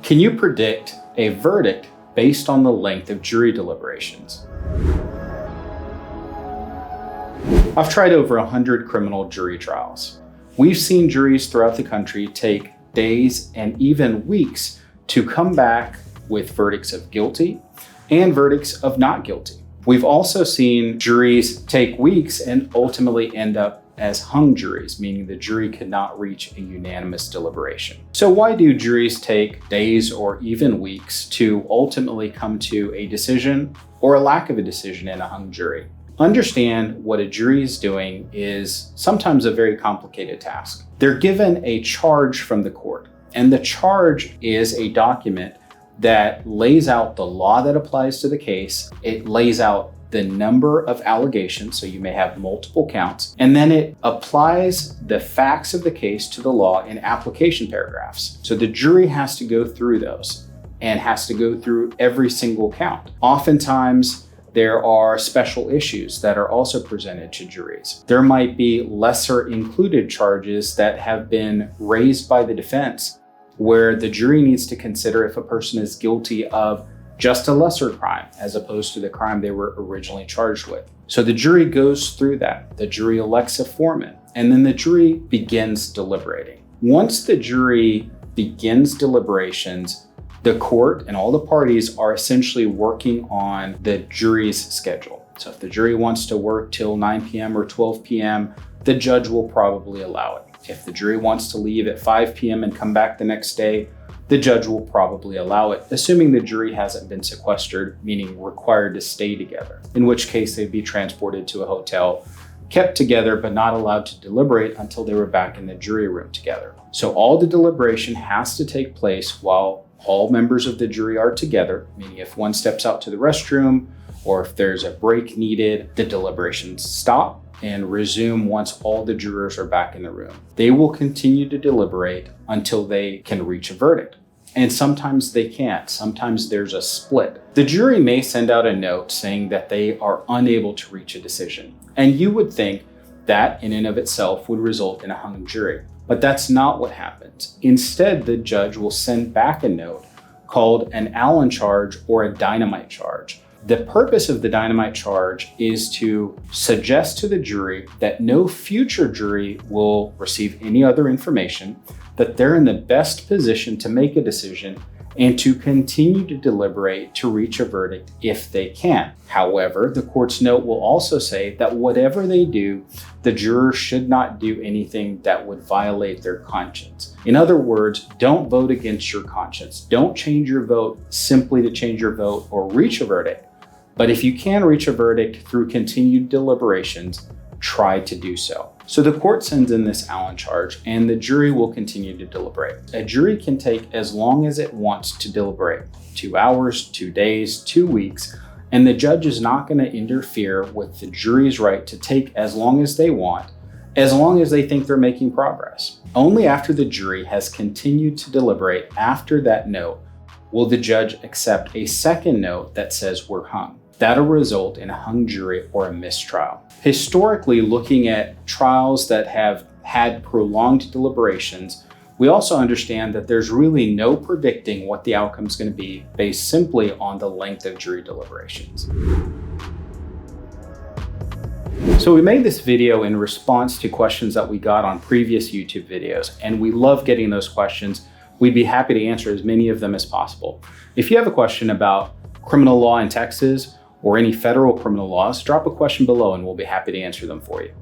Can you predict a verdict based on the length of jury deliberations? I've tried over 100 criminal jury trials. We've seen juries throughout the country take days and even weeks to come back with verdicts of guilty and verdicts of not guilty. We've also seen juries take weeks and ultimately end up as hung juries, meaning the jury could not reach a unanimous deliberation. So why do juries take days or even weeks to ultimately come to a decision or a lack of a decision in a hung jury? Understand what a jury is doing is sometimes a very complicated task. They're given a charge from the court, and the charge is a document that lays out the law that applies to the case. It lays out the number of allegations, so you may have multiple counts, and then it applies the facts of the case to the law in application paragraphs. So the jury has to go through those and has to go through every single count. Oftentimes, there are special issues that are also presented to juries. There might be lesser included charges that have been raised by the defense where the jury needs to consider if a person is guilty of just a lesser crime as opposed to the crime they were originally charged with. So the jury goes through that. The jury elects a foreman, and then the jury begins deliberating. Once the jury begins deliberations, the court and all the parties are essentially working on the jury's schedule. So if the jury wants to work till 9 p.m. or 12 p.m., the judge will probably allow it. If the jury wants to leave at 5 p.m. and come back the next day, the judge will probably allow it, assuming the jury hasn't been sequestered, meaning required to stay together, in which case they'd be transported to a hotel, kept together, but not allowed to deliberate until they were back in the jury room together. So all the deliberation has to take place while all members of the jury are together, meaning if one steps out to the restroom or if there's a break needed, the deliberations stop and resume once all the jurors are back in the room. They will continue to deliberate until they can reach a verdict. And sometimes they can't. Sometimes there's a split. The jury may send out a note saying that they are unable to reach a decision. And you would think that in and of itself would result in a hung jury. But that's not what happens. Instead, the judge will send back a note called an Allen charge or a dynamite charge. The purpose of the dynamite charge is to suggest to the jury that no future jury will receive any other information, that they're in the best position to make a decision and to continue to deliberate to reach a verdict if they can. However, the court's note will also say that whatever they do, the jurors should not do anything that would violate their conscience. In other words, don't vote against your conscience. Don't change your vote simply to change your vote or reach a verdict. But if you can reach a verdict through continued deliberations, try to do so. So the court sends in this Allen charge and the jury will continue to deliberate. A jury can take as long as it wants to deliberate, 2 hours, 2 days, 2 weeks, and the judge is not going to interfere with the jury's right to take as long as they want, as long as they think they're making progress. Only after the jury has continued to deliberate after that note will the judge accept a second note that says we're hung. That'll result in a hung jury or a mistrial. Historically, looking at trials that have had prolonged deliberations, we also understand that there's really no predicting what the outcome is going to be based simply on the length of jury deliberations. So we made this video in response to questions that we got on previous YouTube videos, and we love getting those questions. We'd be happy to answer as many of them as possible. If you have a question about criminal law in Texas or any federal criminal laws, drop a question below and we'll be happy to answer them for you.